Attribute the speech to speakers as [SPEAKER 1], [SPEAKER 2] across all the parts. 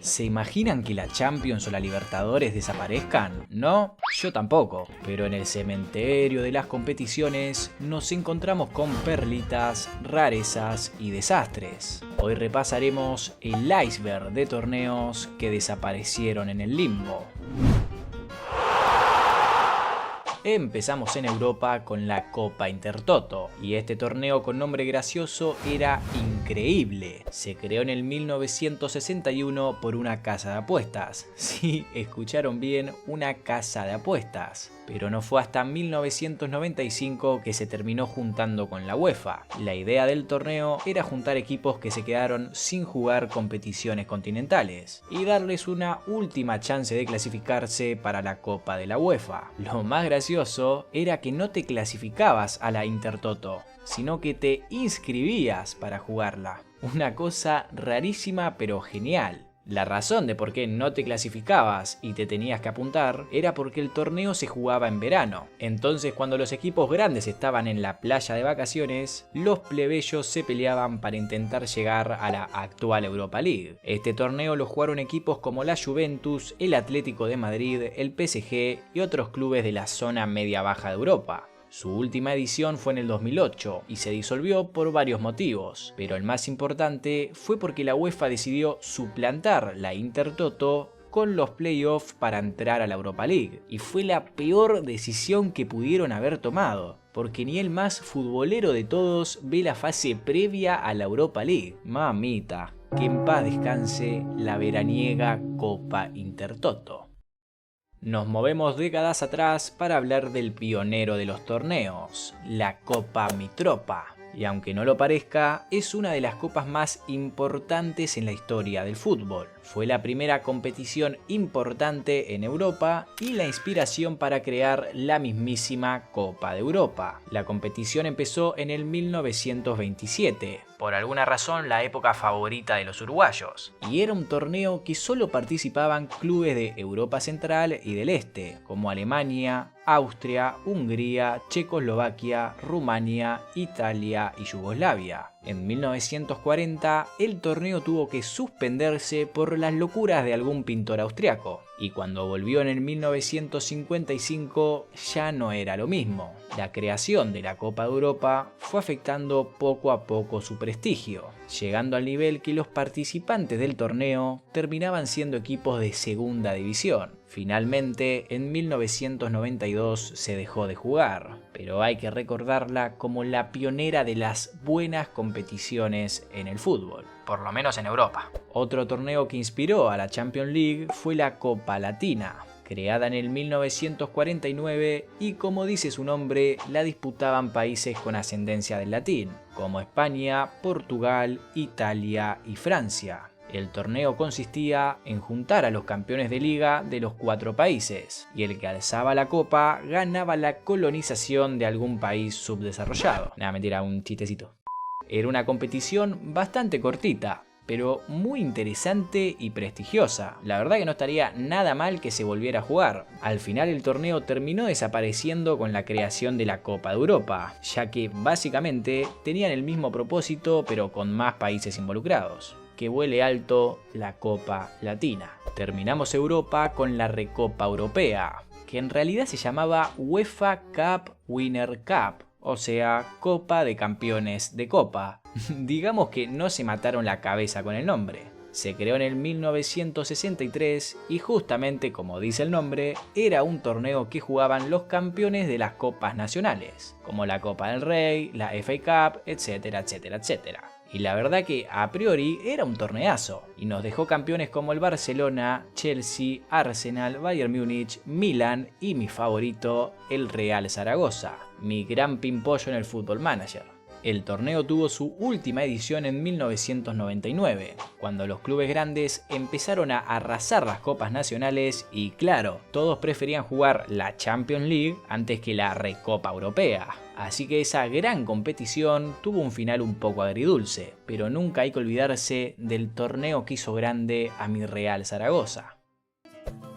[SPEAKER 1] ¿Se imaginan que la Champions o la Libertadores desaparezcan? No, yo tampoco, pero en el cementerio de las competiciones nos encontramos con perlitas, rarezas y desastres. Hoy repasaremos el iceberg de torneos que desaparecieron en el limbo. Empezamos en Europa con la Copa Intertoto, y este torneo con nombre gracioso era increíble. Se creó en el 1961 por una casa de apuestas. Sí, escucharon bien, una casa de apuestas. Pero no fue hasta 1995 que se terminó juntando con la UEFA. La idea del torneo era juntar equipos que se quedaron sin jugar competiciones continentales y darles una última chance de clasificarse para la Copa de la UEFA. Lo más gracioso era que no te clasificabas a la Intertoto, sino que te inscribías para jugarla. Una cosa rarísima pero genial. La razón de por qué no te clasificabas y te tenías que apuntar era porque el torneo se jugaba en verano. Entonces, cuando los equipos grandes estaban en la playa de vacaciones, los plebeyos se peleaban para intentar llegar a la actual Europa League. Este torneo lo jugaron equipos como la Juventus, el Atlético de Madrid, el PSG y otros clubes de la zona media-baja de Europa. Su última edición fue en el 2008 y se disolvió por varios motivos, pero el más importante fue porque la UEFA decidió suplantar la Intertoto con los playoffs para entrar a la Europa League, y fue la peor decisión que pudieron haber tomado, porque ni el más futbolero de todos ve la fase previa a la Europa League. Mamita, que en paz descanse la veraniega Copa Intertoto. Nos movemos décadas atrás para hablar del pionero de los torneos, la Copa Mitropa. Y aunque no lo parezca, es una de las copas más importantes en la historia del fútbol. Fue la primera competición importante en Europa y la inspiración para crear la mismísima Copa de Europa. La competición empezó en el 1927, por alguna razón la época favorita de los uruguayos, y era un torneo que solo participaban clubes de Europa Central y del Este, como Alemania, Austria, Hungría, Checoslovaquia, Rumania, Italia y Yugoslavia. En 1940 el torneo tuvo que suspenderse por las locuras de algún pintor austriaco, y cuando volvió en el 1955 ya no era lo mismo. La creación de la Copa de Europa fue afectando poco a poco su prestigio, llegando al nivel que los participantes del torneo terminaban siendo equipos de segunda división. Finalmente, en 1992 se dejó de jugar, pero hay que recordarla como la pionera de las buenas competiciones en el fútbol, por lo menos en Europa. Otro torneo que inspiró a la Champions League fue la Copa Latina, creada en el 1949 y, como dice su nombre, la disputaban países con ascendencia del latín, como España, Portugal, Italia y Francia. El torneo consistía en juntar a los campeones de liga de los 4 países, y el que alzaba la copa ganaba la colonización de algún país subdesarrollado. Nada, mentira, un chistecito. Era una competición bastante cortita, pero muy interesante y prestigiosa. La verdad que no estaría nada mal que se volviera a jugar. Al final el torneo terminó desapareciendo con la creación de la Copa de Europa, ya que básicamente tenían el mismo propósito pero con más países involucrados. Que vuele alto la Copa Latina. Terminamos Europa con la Recopa Europea, que en realidad se llamaba UEFA Cup Winner Cup, o sea, Copa de Campeones de Copa. Digamos que no se mataron la cabeza con el nombre. Se creó en el 1963 y justamente como dice el nombre, era un torneo que jugaban los campeones de las copas nacionales, como la Copa del Rey, la FA Cup, etcétera, etcétera, etcétera. Y la verdad que a priori era un torneazo, y nos dejó campeones como el Barcelona, Chelsea, Arsenal, Bayern Múnich, Milan y mi favorito, el Real Zaragoza, mi gran pimpollo en el Football Manager. El torneo tuvo su última edición en 1999, cuando los clubes grandes empezaron a arrasar las copas nacionales y claro, todos preferían jugar la Champions League antes que la Recopa Europea. Así que esa gran competición tuvo un final un poco agridulce, pero nunca hay que olvidarse del torneo que hizo grande a mi Real Zaragoza.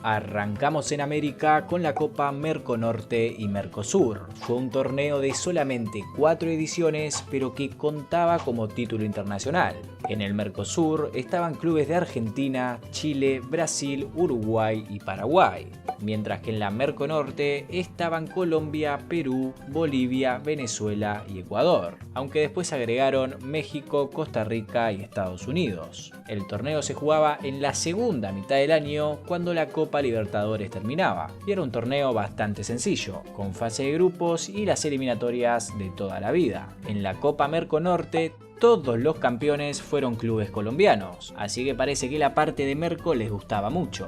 [SPEAKER 1] Arrancamos en América con la Copa Merconorte y Mercosur. Fue un torneo de solamente 4 ediciones, pero que contaba como título internacional. En el Mercosur estaban clubes de Argentina, Chile, Brasil, Uruguay y Paraguay, mientras que en la Merconorte estaban Colombia, Perú, Bolivia, Venezuela y Ecuador, aunque después agregaron México, Costa Rica y Estados Unidos. El torneo se jugaba en la segunda mitad del año, cuando la Copa Libertadores terminaba, y era un torneo bastante sencillo, con fase de grupos y las eliminatorias de toda la vida. En la Copa Merconorte todos los campeones fueron clubes colombianos, así que parece que la parte de Merco les gustaba mucho.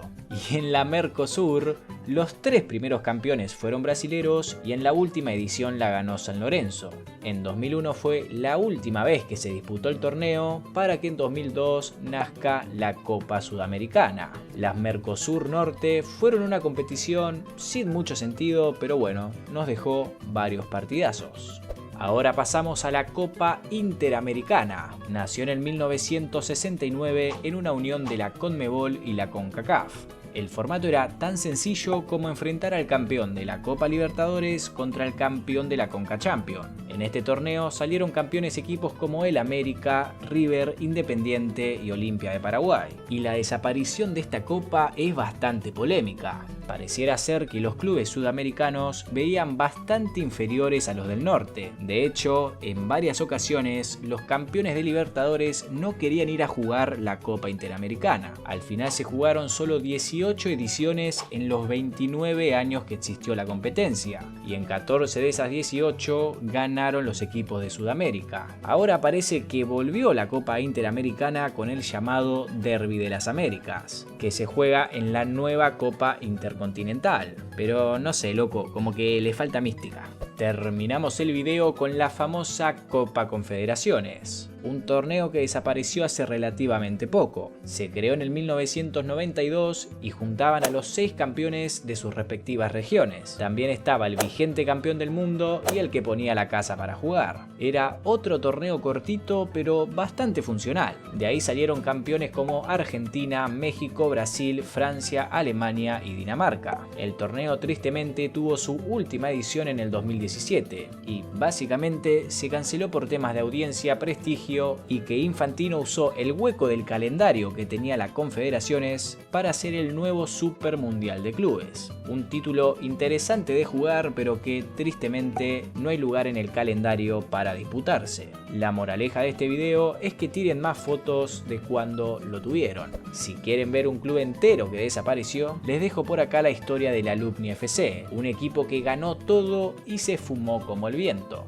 [SPEAKER 1] Y en la Mercosur, los 3 primeros campeones fueron brasileros y en la última edición la ganó San Lorenzo. En 2001 fue la última vez que se disputó el torneo, para que en 2002 nazca la Copa Sudamericana. Las Mercosur Norte fueron una competición sin mucho sentido, pero bueno, nos dejó varios partidazos. Ahora pasamos a la Copa Interamericana. Nació en el 1969 en una unión de la CONMEBOL y la CONCACAF. El formato era tan sencillo como enfrentar al campeón de la Copa Libertadores contra el campeón de la Conca Champions. En este torneo salieron campeones equipos como el América, River, Independiente y Olimpia de Paraguay. Y la desaparición de esta copa es bastante polémica. Pareciera ser que los clubes sudamericanos veían bastante inferiores a los del norte. De hecho, en varias ocasiones, los campeones de Libertadores no querían ir a jugar la Copa Interamericana. Al final se jugaron solo 18 ediciones en los 29 años que existió la competencia, y en 14 de esas 18 ganaron los equipos de Sudamérica. Ahora parece que volvió la Copa Interamericana con el llamado Derby de las Américas, que se juega en la nueva Copa Intercontinental, pero no sé, loco, como que le falta mística. Terminamos el video con la famosa Copa Confederaciones, un torneo que desapareció hace relativamente poco. Se creó en el 1992 y juntaban a los 6 campeones de sus respectivas regiones. También estaba el vigente campeón del mundo y el que ponía la casa para jugar. Era otro torneo cortito pero bastante funcional. De ahí salieron campeones como Argentina, México, Brasil, Francia, Alemania y Dinamarca. El torneo tristemente tuvo su última edición en el 2017 y básicamente se canceló por temas de audiencia, prestigio y que Infantino usó el hueco del calendario que tenía la Confederaciones para hacer el nuevo Super Mundial de Clubes. Un título interesante de jugar, pero que tristemente no hay lugar en el calendario para disputarse. La moraleja de este video es que tiren más fotos de cuando lo tuvieron. Si quieren ver un club entero que desapareció, les dejo por acá la historia del Alumni FC, un equipo que ganó todo y se fumó como el viento.